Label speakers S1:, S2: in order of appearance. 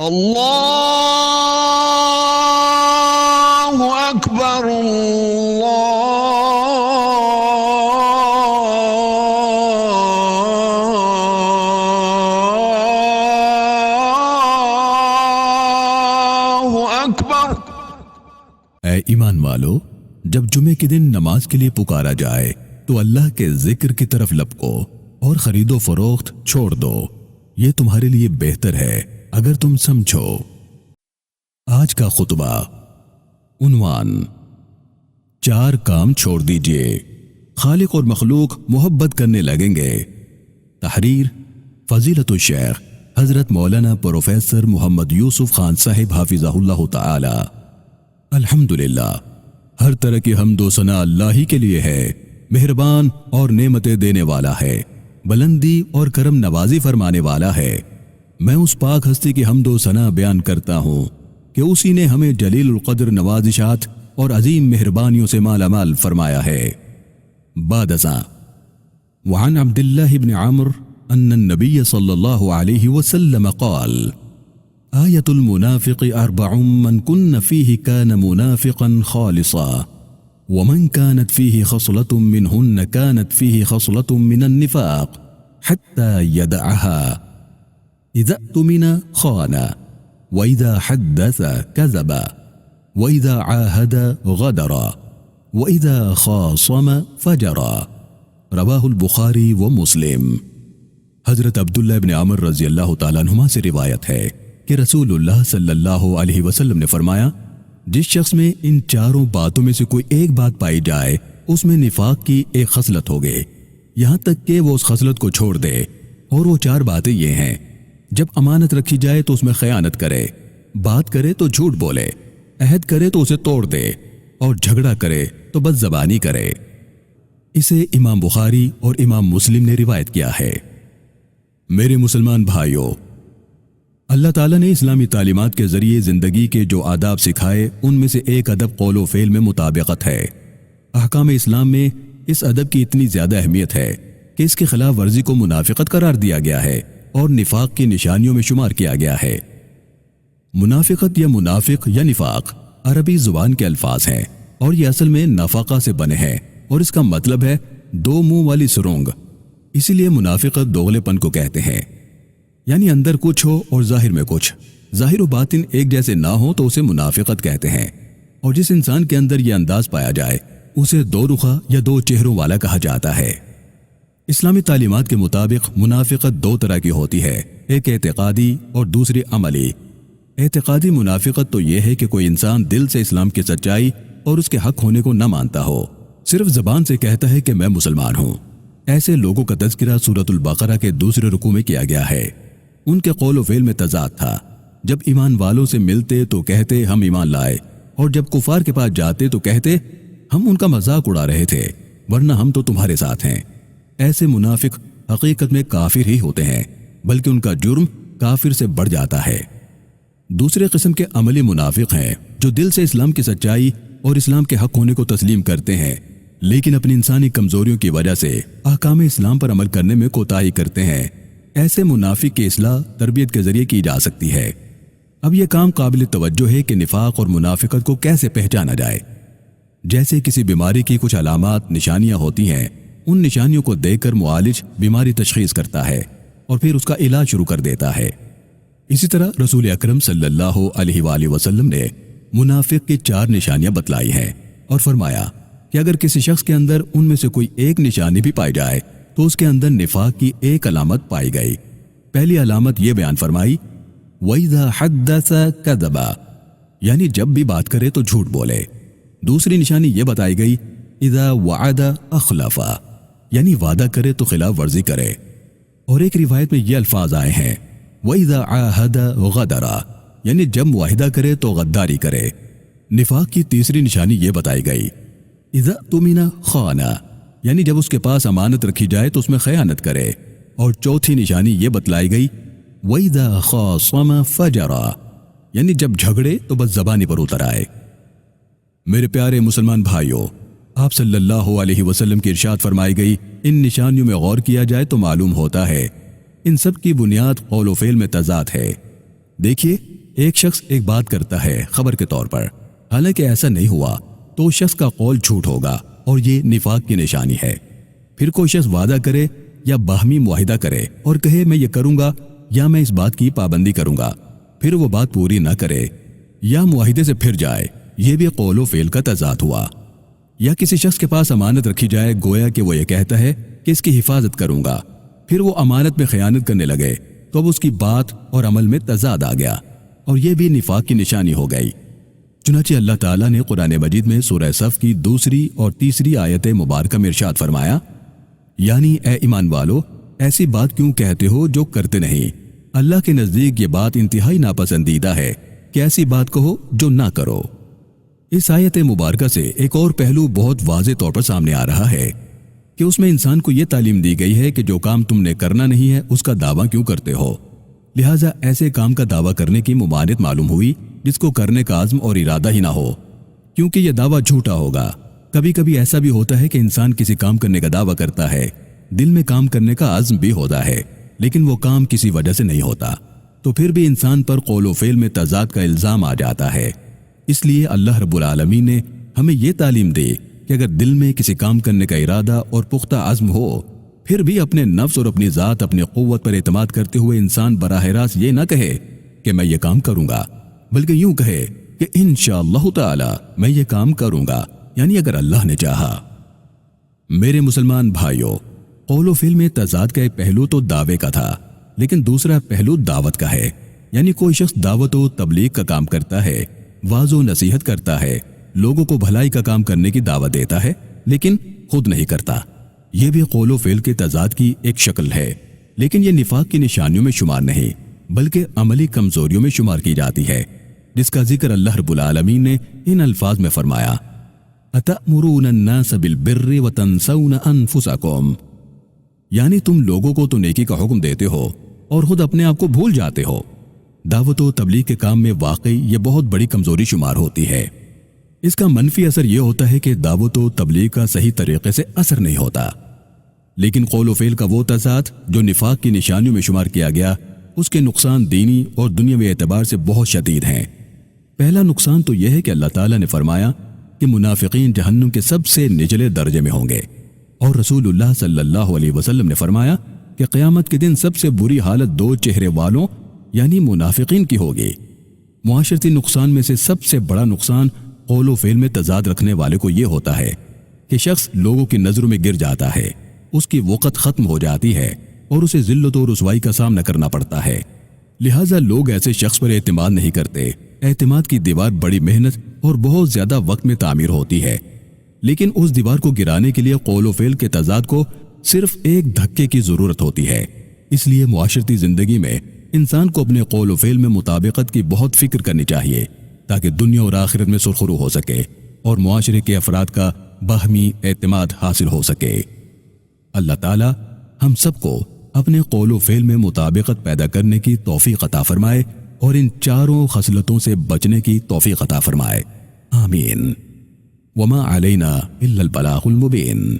S1: اللہ اکبر اللہ اکبر۔
S2: اے ایمان والو، جب جمعے کے دن نماز کے لیے پکارا جائے تو اللہ کے ذکر کی طرف لپکو اور خرید و فروخت چھوڑ دو، یہ تمہارے لیے بہتر ہے اگر تم سمجھو۔ آج کا خطبہ عنوان: 4 کام چھوڑ دیجئے، خالق اور مخلوق محبت کرنے لگیں گے۔ تحریر فضیلت الشیخ حضرت مولانا پروفیسر محمد یوسف خان صاحب حافظہ اللہ تعالی۔ الحمدللہ، ہر طرح کی حمد و ثنا اللہ ہی کے لیے ہے، مہربان اور نعمتیں دینے والا ہے، بلندی اور کرم نوازی فرمانے والا ہے۔ میں اس پاک ہستی کی حمد و ثنا بیان کرتا ہوں کہ اسی نے ہمیں جلیل القدر نوازشات اور عظیم مہربانیوں سے مالا مال فرمایا ہے۔ بعد ازاں وعن عبداللہ بن عمرو ان النبی صلی اللہ علیہ وسلم قال: آیت المنافق 4 من کن فیہ کان منافقا خالصا ومن كانت فيه خصلة منهن كانت فيه خصلة من النفاق حتى يدعها: إذا اؤتمن خان، وإذا حدث كذب، وإذا عاهد غدر، وإذا خاصم فجر۔ رواہ البخاری و مسلم۔ حضرت عبداللہ بن عمرو رضی اللہ تعالیٰ عنہما سے روایت ہے کہ رسول اللہ صلی اللہ علیہ وسلم نے فرمایا، جس شخص میں ان 4 باتوں میں سے کوئی ایک بات پائی جائے اس میں نفاق کی ایک خصلت ہوگی، یہاں تک کہ وہ اس خصلت کو چھوڑ دے۔ اور وہ 4 باتیں یہ ہیں: جب امانت رکھی جائے تو اس میں خیانت کرے، بات کرے تو جھوٹ بولے، عہد کرے تو اسے توڑ دے، اور جھگڑا کرے تو بد زبانی کرے۔ اسے امام بخاری اور امام مسلم نے روایت کیا ہے۔ میرے مسلمان بھائیوں، اللہ تعالیٰ نے اسلامی تعلیمات کے ذریعے زندگی کے جو آداب سکھائے ان میں سے ایک ادب قول و فعل میں مطابقت ہے۔ احکام اسلام میں اس ادب کی اتنی زیادہ اہمیت ہے کہ اس کی خلاف ورزی کو منافقت قرار دیا گیا ہے اور نفاق کی نشانیوں میں شمار کیا گیا ہے۔ منافقت یا منافق یا نفاق عربی زبان کے الفاظ ہیں اور یہ اصل میں نفاقہ سے بنے ہیں، اور اس کا مطلب ہے 2 منہ والی سرنگ۔ اسی لیے منافقت دوغلے پن کو کہتے ہیں، یعنی اندر کچھ ہو اور ظاہر میں کچھ، ظاہر و باطن ایک جیسے نہ ہو تو اسے منافقت کہتے ہیں۔ اور جس انسان کے اندر یہ انداز پایا جائے اسے 2 رخا یا 2 چہروں والا کہا جاتا ہے۔ اسلامی تعلیمات کے مطابق منافقت 2 طرح کی ہوتی ہے، ایک اعتقادی اور دوسری عملی۔ اعتقادی منافقت تو یہ ہے کہ کوئی انسان دل سے اسلام کی سچائی اور اس کے حق ہونے کو نہ مانتا ہو، صرف زبان سے کہتا ہے کہ میں مسلمان ہوں۔ ایسے لوگوں کا تذکرہ سورۃ البقرہ کے 2 رکوع میں کیا گیا ہے۔ ان کے قول و فعل میں تضاد تھا، جب ایمان والوں سے ملتے تو کہتے ہم ایمان لائے، اور جب کفار کے پاس جاتے تو کہتے ہم ان کا مذاق اڑا رہے تھے، ورنہ ہم تو تمہارے ساتھ ہیں۔ ایسے منافق حقیقت میں کافر ہی ہوتے ہیں، بلکہ ان کا جرم کافر سے بڑھ جاتا ہے۔ دوسرے قسم کے عملی منافق ہیں جو دل سے اسلام کی سچائی اور اسلام کے حق ہونے کو تسلیم کرتے ہیں، لیکن اپنی انسانی کمزوریوں کی وجہ سے احکام اسلام پر عمل کرنے میں کوتاہی کرتے ہیں۔ ایسے منافق کی اصلاح تربیت کے ذریعے کی جا سکتی ہے۔ اب یہ کام قابل توجہ ہے کہ نفاق اور منافقت کو کیسے پہچانا جائے۔ جیسے کسی بیماری کی کچھ علامات نشانیاں ہوتی ہیں، ان نشانیوں کو دیکھ کر معالج بیماری تشخیص کرتا ہے اور پھر اس کا علاج شروع کر دیتا ہے۔ اسی طرح رسول اکرم صلی اللہ علیہ وآلہ وسلم نے منافق کی 4 نشانیاں بتلائی ہیں اور فرمایا کہ اگر کسی شخص کے اندر ان میں سے کوئی ایک نشانی بھی پائی جائے تو اس کے اندر نفاق کی ایک علامت پائی گئی۔ پہلی علامت یہ بیان فرمائی، وَإِذَا حَدَّثَ كَذَبَ، یعنی جب بھی بات کرے تو جھوٹ بولے۔ دوسری نشانی یہ بتائی گئی، اِذَا وَعَدَ أَخْلَفَ، یعنی وعدہ کرے تو خلاف ورزی کرے۔ اور ایک روایت میں یہ الفاظ آئے ہیں، وَإِذَا عَاهَدَ غَدَرَ، یعنی جب معاہدہ کرے تو غداری کرے۔ نفاق کی تیسری نشانی یہ بتائی گئی، اِذَا اؤْتُمِنَ خَانَ، یعنی جب اس کے پاس امانت رکھی جائے تو اس میں خیانت کرے۔ اور چوتھی نشانی یہ بتلائی گئی، وَإِذَا خَاصَمَ فَجَرَ، یعنی جب جھگڑے تو بس زبانی پر اتر آئے۔ میرے پیارے مسلمان بھائیوں، آپ صلی اللہ علیہ وسلم کی ارشاد فرمائی گئی، ان نشانیوں میں غور کیا جائے تو معلوم ہوتا ہے ان سب کی بنیاد قول و فعل میں تضاد ہے۔ دیکھیے، ایک شخص ایک بات کرتا ہے خبر کے طور پر، حالانکہ ایسا نہیں ہوا، تو اس شخص کا قول جھوٹ ہوگا اور یہ نفاق کی نشانی ہے۔ پھر کوئی شخص وعدہ کرے یا باہمی معاہدہ کرے اور کہے میں یہ کروں گا یا میں اس بات کی پابندی کروں گا، پھر وہ بات پوری نہ کرے یا معاہدے سے پھر جائے، یہ بھی قول و فعل کا تضاد ہوا۔ یا کسی شخص کے پاس امانت رکھی جائے، گویا کہ وہ یہ کہتا ہے کہ اس کی حفاظت کروں گا، پھر وہ امانت میں خیانت کرنے لگے تو اب اس کی بات اور عمل میں تضاد آ گیا، اور یہ بھی نفاق کی نشانی ہو گئی۔ چنانچہ اللہ تعالیٰ نے قرآن مجید میں سورہ صف کی 2 اور 3 آیت مبارکہ میں ارشاد فرمایا، یعنی اے ایمان والو، ایسی بات کیوں کہتے ہو جو کرتے نہیں؟ اللہ کے نزدیک یہ بات انتہائی ناپسندیدہ ہے کہ ایسی بات کہو جو نہ کرو۔ اس آیت مبارکہ سے ایک اور پہلو بہت واضح طور پر سامنے آ رہا ہے کہ اس میں انسان کو یہ تعلیم دی گئی ہے کہ جو کام تم نے کرنا نہیں ہے اس کا دعویٰ کیوں کرتے ہو، لہٰذا ایسے کام کا دعویٰ کرنے کی ممانعت معلوم ہوئی جس کو کرنے کا عزم اور ارادہ ہی نہ ہو، کیونکہ یہ دعویٰ جھوٹا ہوگا۔ کبھی کبھی ایسا بھی ہوتا ہے کہ انسان کسی کام کرنے کا دعویٰ کرتا ہے، دل میں کام کرنے کا عزم بھی ہوتا ہے، لیکن وہ کام کسی وجہ سے نہیں ہوتا، تو پھر بھی انسان پر قول و فعل میں تضاد کا الزام آ جاتا ہے۔ اس لیے اللہ رب العالمین نے ہمیں یہ تعلیم دی کہ اگر دل میں کسی کام کرنے کا ارادہ اور پختہ عزم ہو، پھر بھی اپنے نفس اور اپنی ذات، اپنی قوت پر اعتماد کرتے ہوئے انسان براہ راست یہ نہ کہے کہ میں یہ کام کروں گا، بلکہ یوں کہے کہ انشاءاللہ تعالی میں یہ کام کروں گا، یعنی اگر اللہ نے چاہا۔ میرے مسلمان بھائیوں، قول و فعل میں تضاد کا ایک پہلو تو دعوے کا تھا، لیکن دوسرا پہلو دعوت کا ہے، یعنی کوئی شخص دعوت و تبلیغ کا کام کرتا ہے، واعظ و نصیحت کرتا ہے، لوگوں کو بھلائی کا کام کرنے کی دعوت دیتا ہے، لیکن خود نہیں کرتا۔ یہ بھی قول و فعل کے تضاد کی ایک شکل ہے، لیکن یہ نفاق کی نشانیوں میں شمار نہیں بلکہ عملی کمزوریوں میں شمار کی جاتی ہے، جس کا ذکر اللہ رب العالمین نے ان الفاظ میں فرمایا، أَتَأْمُرُونَ النَّاسَ بِالْبِرِّ وَتَنْسَوْنَ أَنفُسَكُمْ، یعنی تم لوگوں کو تو نیکی کا حکم دیتے ہو اور خود اپنے آپ کو بھول جاتے ہو۔ دعوت و تبلیغ کے کام میں واقعی یہ بہت بڑی کمزوری شمار ہوتی ہے۔ اس کا منفی اثر یہ ہوتا ہے کہ دعوت و تبلیغ کا صحیح طریقے سے اثر نہیں ہوتا، لیکن قول و فعل کا وہ تضاد جو نفاق کی نشانیوں میں شمار کیا گیا، اس کے نقصان دینی اور دنیاوی اعتبار سے بہت شدید ہیں۔ پہلا نقصان تو یہ ہے کہ اللہ تعالیٰ نے فرمایا کہ منافقین جہنم کے سب سے نچلے درجے میں ہوں گے، اور رسول اللہ صلی اللہ علیہ وسلم نے فرمایا کہ قیامت کے دن سب سے بری حالت 2 چہرے والوں یعنی منافقین کی ہوگی۔ معاشرتی نقصان میں سے سب سے بڑا نقصان قول و فعل میں تضاد رکھنے والے کو یہ ہوتا ہے کہ شخص لوگوں کی نظروں میں گر جاتا ہے، اس کی وقت ختم ہو جاتی ہے اور اسے ذلت و رسوائی کا سامنا کرنا پڑتا ہے۔ لہٰذا لوگ ایسے شخص پر اعتماد نہیں کرتے۔ اعتماد کی دیوار بڑی محنت اور بہت زیادہ وقت میں تعمیر ہوتی ہے، لیکن اس دیوار کو گرانے کے لیے قول و فعل کے تضاد کو صرف ایک دھکے کی ضرورت ہوتی ہے۔ اس لیے معاشرتی زندگی میں انسان کو اپنے قول و فعل میں مطابقت کی بہت فکر کرنی چاہیے، تاکہ دنیا اور آخرت میں سرخرو ہو سکے اور معاشرے کے افراد کا باہمی اعتماد حاصل ہو سکے۔ اللہ تعالی ہم سب کو اپنے قول و فعل میں مطابقت پیدا کرنے کی توفیق عطا فرمائے اور ان 4 خصلتوں سے بچنے کی توفیق عطا فرمائے، آمین۔ وما علینا الا البلاغ المبین۔